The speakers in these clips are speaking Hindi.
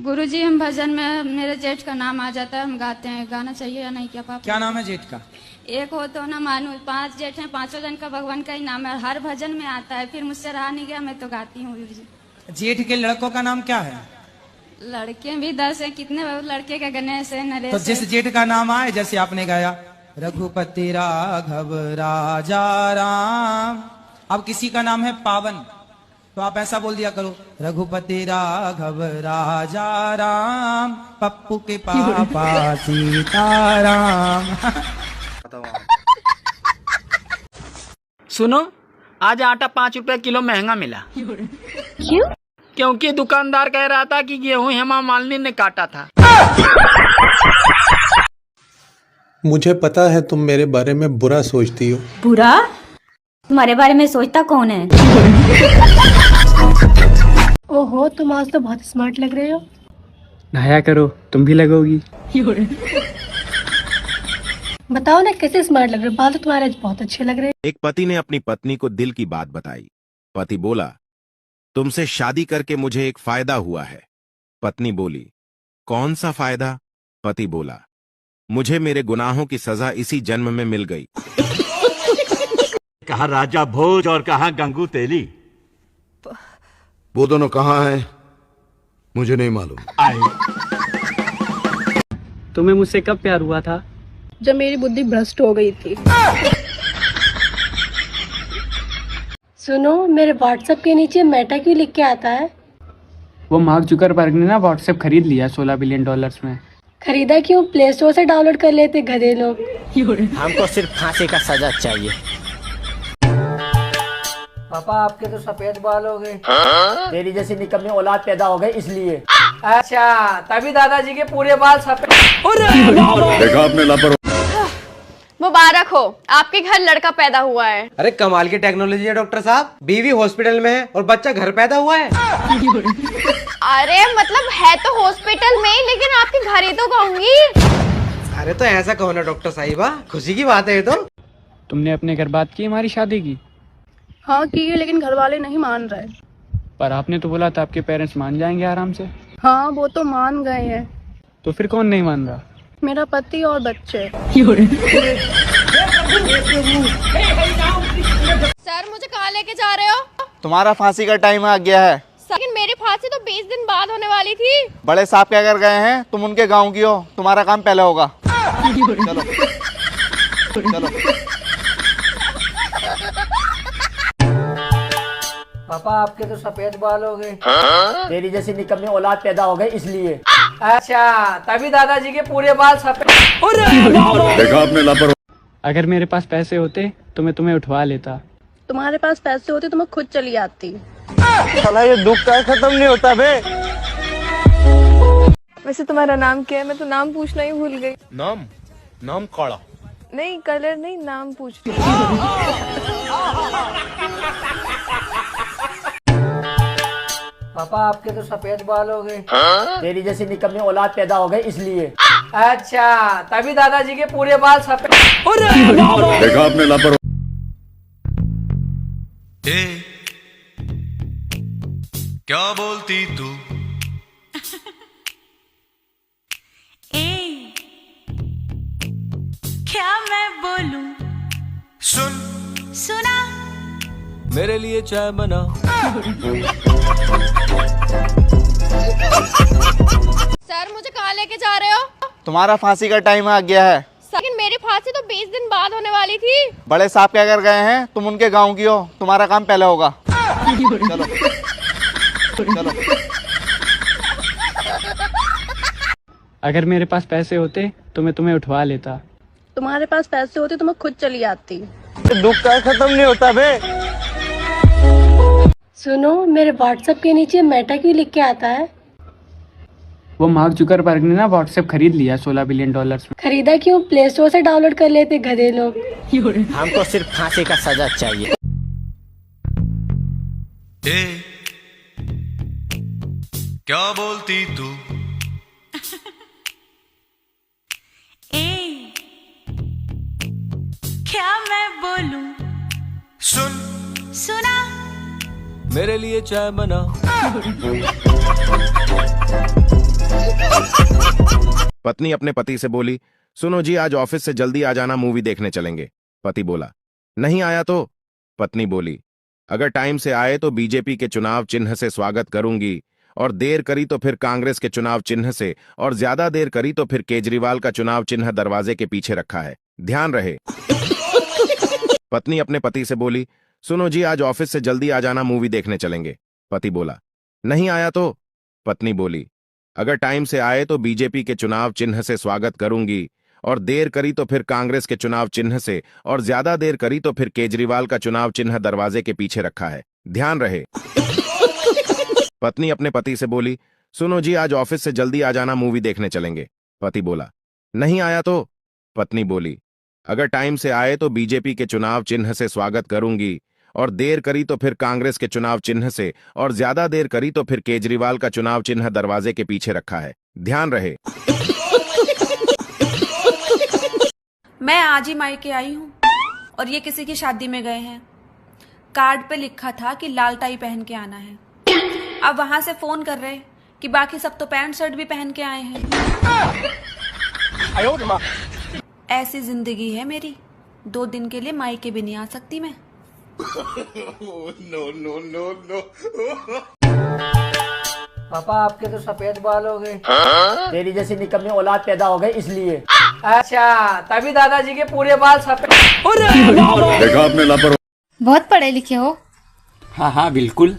गुरुजी, हम भजन में मेरे जेठ का नाम आ जाता है, हम गाते हैं, गाना चाहिए या नहीं क्या पापा? क्या नाम है जेठ का? एक हो तो ना मानू, 5 जेठ हैं, 5 जन का भगवान का ही नाम है, हर भजन में आता है, फिर मुझसे रहा नहीं गया, मैं तो गाती हूँ गुरुजी। जेठ के लड़कों का नाम क्या है? लड़के भी 10 हैं, कितने लड़के का? गणेश है, नरेश तो है। जिस जेठ का नाम आए, जैसे आपने गाया रघुपति राघव राजा राम, अब किसी का नाम है पावन, तो आप ऐसा बोल दिया करो, रघुपति राघव राजा राम, पप्पू के पापा सीताराम। सुनो, आज आटा 5 रुपए किलो महंगा मिला। क्यों? क्योंकि दुकानदार कह रहा था कि गेहूं हेमा मालिनी ने काटा था। मुझे पता है तुम मेरे बारे में बुरा सोचती हो। बुरा? तुम्हारे बारे में सोचता कौन है? ओहो, तुम आज तो बहुत स्मार्ट लग रहे हो। नहाया करो, तुम भी लगोगी। बताओ ना कैसे स्मार्ट लग रहे हो, बाल तो तुम्हारे आज बहुत अच्छे लग रहे हैं। एक पति ने अपनी पत्नी को दिल की बात बताई। पति बोला, तुमसे शादी करके मुझे एक फायदा हुआ है। पत्नी बोली, कौन सा फायदा? पति बोला, मुझे मेरे गुनाहों की सजा इसी जन्म में मिल गई। कहा राजा भोज और कहा गंगू तेली। वो दोनों कहाँ हैं मुझे नहीं मालूम। तुम्हें मुझसे कब प्यार हुआ था? जब मेरी बुद्धि भ्रष्ट हो गई थी। सुनो, मेरे व्हाट्सएप के नीचे मेटा क्यों लिख के आता है? वो मार्क जुकरबर्ग ने ना व्हाट्सएप खरीद लिया $16 बिलियन में। खरीदा क्यों? प्ले स्टोर से डाउनलोड कर लेते गधे लोग। हमको सिर्फ फांसी का सजा चाहिए। पापा, आपके तो सफेद बाल हो गए। तेरी जैसी निकम्मी औलाद पैदा हो गई इसलिए। अच्छा, तभी दादाजी के पूरे बाल सफेद। देखा आपने लापरवाही। मुबारक हो, आपके घर लड़का पैदा हुआ है। अरे कमाल की टेक्नोलॉजी है डॉक्टर साहब, बीवी हॉस्पिटल में है और बच्चा घर पैदा हुआ है। अरे मतलब है तो हॉस्पिटल में ही, लेकिन आपके घर ही तो कहूंगी। अरे तो ऐसा कहो ना डॉक्टर साहिबा, खुशी की बात है ये तो। तुमने अपने घर बात की हमारी शादी की? हाँ की है, लेकिन घर वाले नहीं मान रहे। पर आपने तो बोला था आपके पेरेंट्स मान जाएंगे आराम से। हाँ, वो तो मान गए हैं। तो फिर कौन नहीं मान रहा? मेरा पति और बच्चे। सर, मुझे कहाँ लेके जा रहे हो? तुम्हारा फांसी का टाइम आ गया है। लेकिन मेरी फांसी तो 20 दिन बाद होने वाली थी। बड़े साहब क्या कर गए हैं, तुम उनके गांव की हो, तुम्हारा काम पहले होगा। चलो चलो। पापा, आपके तो सफेद बाल हो गए। तेरी जैसी निकम्मी औलाद पैदा हो गई इसलिए। अच्छा, तभी दादाजी के पूरे बाल सफेद। देखा आपने लापरवाही। अगर मेरे पास पैसे होते तो मैं तुम्हें उठवा लेता। तुम्हारे पास पैसे होते तो मैं खुद चली आती। साला ये दुख का खत्म नहीं होता बे। वैसे तुम्हारा नाम क्या है? मैं तो नाम पूछना ही भूल गई। नाम काड़ा। नहीं, कलर नहीं, नाम पूछ रही। पापा, आपके तो सफेद बाल हो गए। तेरी जैसी निकम्मी औलाद पैदा हो गई इसलिए। अच्छा, तभी दादाजी के पूरे बाल सफेद। देखा आपने लापरवाही। क्या बोलती तू? क्या मैं बोलूं? सुना मेरे लिए चाय बना। सर, मुझे कहाँ लेके जा रहे हो? तुम्हारा फांसी का टाइम आ गया है। लेकिन मेरी फांसी तो 20 दिन बाद होने वाली थी। बड़े साहब क्या कर गए हैं, तुम उनके गांव की हो, तुम्हारा काम पहले होगा। चलो चलो। अगर मेरे पास पैसे होते तो मैं तुम्हें उठवा लेता। तुम्हारे पास पैसे होते तो मैं खुद चली आती। दुख का खत्म नहीं होता बे। सुनो, मेरे व्हाट्सएप के नीचे मेटा क्यों लिख के आता है? वो मार्क जुकरबर्ग ने ना व्हाट्सएप खरीद लिया $16 बिलियन में। खरीदा क्यों? प्ले स्टोर से डाउनलोड कर लेते गधे लोग। हमको सिर्फ फांसी का सजा चाहिए। क्या बोलती तू? क्या मैं बोलूं? सुना मेरे लिए चाय बना। पत्नी अपने पति से बोली, सुनो जी, आज ऑफिस से जल्दी आ जाना, मूवी देखने चलेंगे। पति बोला, नहीं आया तो? पत्नी बोली, अगर टाइम से आए तो बीजेपी के चुनाव चिन्ह से स्वागत करूंगी, और देर करी तो फिर कांग्रेस के चुनाव चिन्ह से, और ज्यादा देर करी तो फिर केजरीवाल का चुनाव चिन्ह दरवाजे के पीछे रखा है, ध्यान रहे। पत्नी अपने पति से बोली, सुनो जी, आज ऑफिस से जल्दी आ जाना, मूवी देखने चलेंगे। पति बोला, नहीं आया तो? पत्नी बोली, अगर टाइम से आए तो बीजेपी के चुनाव चिन्ह से स्वागत करूंगी, और देर करी तो फिर कांग्रेस के चुनाव चिन्ह से, और ज्यादा देर करी तो फिर केजरीवाल का चुनाव चिन्ह दरवाजे के पीछे रखा है, ध्यान रहे। पत्नी अपने पति से बोली, सुनो जी, आज ऑफिस से जल्दी आ जाना, मूवी देखने चलेंगे। पति बोला, नहीं आया तो? पत्नी बोली, अगर टाइम से आए तो बीजेपी के चुनाव चिन्ह से स्वागत करूंगी, और देर करी तो फिर कांग्रेस के चुनाव चिन्ह से, और ज्यादा देर करी तो फिर केजरीवाल का चुनाव चिन्ह दरवाजे के पीछे रखा है, ध्यान रहे। मैं आज ही मायके आई हूँ और ये किसी की शादी में गए हैं। कार्ड पे लिखा था कि लाल टाई पहन के आना है। अब वहां से फोन कर रहे कि बाकी सब तो पैंट शर्ट भी पहन के आए हैं। ऐसी जिंदगी है मेरी, 2 दिन के लिए मायके भी नहीं आ सकती मैं। पापा आपके तो सफेद बाल हो गए, तेरी जैसी निकम्मी औलाद पैदा हो गई इसलिए। अच्छा, तभी दादाजी के पूरे बाल सफेद। देखा आपने लापरवाही। बहुत पढ़े लिखे हो? हाँ हाँ बिल्कुल।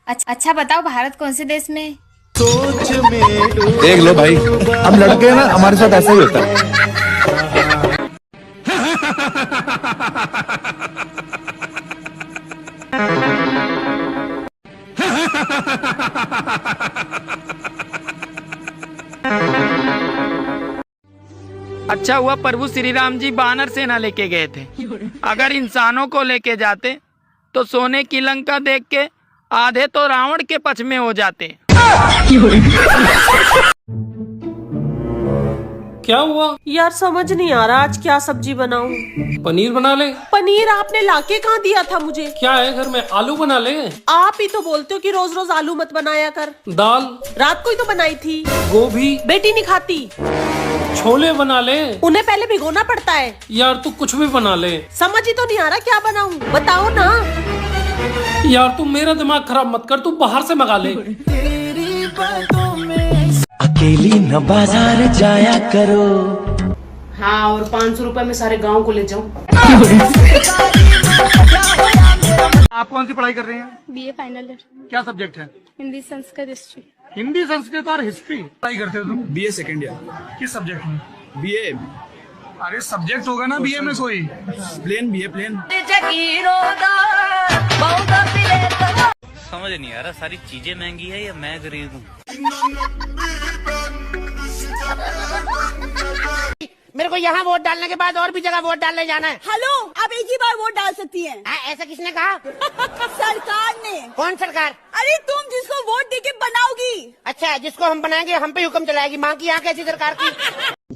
अच्छा बताओ, भारत कौन से देश में? देख लो भाई, हम लड़के हैं ना, हमारे साथ ऐसा ही होता है। अच्छा हुआ प्रभु श्री राम जी वानर सेना लेके गए थे। अगर इंसानों को लेके जाते तो सोने की लंका देख के आधे तो रावण के पक्ष में हो जाते। क्या हुआ यार समझ नहीं आ रहा आज क्या सब्जी बनाऊं। पनीर बना ले। पनीर आपने लाके कहाँ दिया था मुझे? क्या है घर में, आलू बना ले। आप ही तो बोलते हो कि रोज रोज आलू मत बनाया कर। दाल रात को ही तो बनाई थी। गोभी बेटी नहीं खाती। छोले बना ले। उन्हें पहले भिगोना पड़ता है। यार तू कुछ भी बना ले। समझ ही तो नहीं आ रहा क्या बनाऊं, बताओ ना। यार तू मेरा दिमाग खराब मत कर, तू बाहर से मंगा ले। अकेली न बाजार जाया करो। हाँ, और 500 रुपए में सारे गांव को ले जाऊं। आप कौन सी पढ़ाई कर रहे हैं? BA final year. क्या सब्जेक्ट है? हिंदी, संस्कृत, हिस्ट्री। हिंदी, संस्कृत और हिस्ट्री पढ़ाई करते हो तुम? BA second year. किस सब्जेक्ट में? बीए। अरे सब्जेक्ट होगा ना बीए में कोई। Plain BA plain. समझ नहीं आ रहा, सारी चीजें महंगी है या मैं गरीब हूँ? मेरे को यहाँ वोट डालने के बाद और भी जगह वोट डालने जाना है। हेलो, आप एक ही बार वोट डाल सकती हैं। ऐसा किसने कहा? सरकार ने। कौन सरकार? अरे तुम जिसको वोट देके बनाओगी। अच्छा, जिसको हम बनाएंगे हम पे हुक्म चलाएगी। माँ की यहाँ कैसी सरकार की?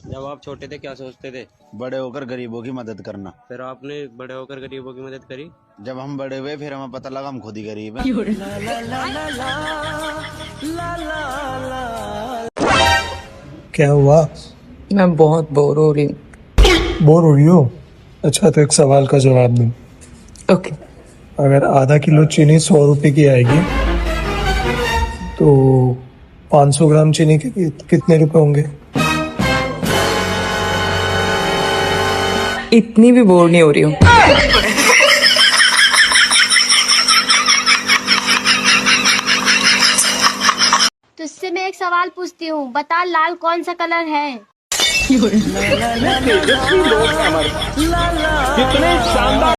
जब आप छोटे थे क्या सोचते थे? बड़े होकर गरीबों की मदद करना। फिर आपने बड़े होकर गरीबों की मदद करी? जब हम बड़े हुए फिर हमें पता लगा हम खुद ही गरीब हैं। क्या हुआ? मैं बहुत बोर हो रही हूँ। बोर हो रही हो? अच्छा तो एक सवाल का जवाब दूं। ओके। अगर आधा किलो चीनी 100 रुपए की आएगी तो 500 ग्राम चीनी के कितने रुपए होंगे? इतनी भी बोर नहीं हो रही हूँ। तुझसे मैं एक सवाल पूछती हूँ, बता लाल कौन सा कलर है? कितने शानदार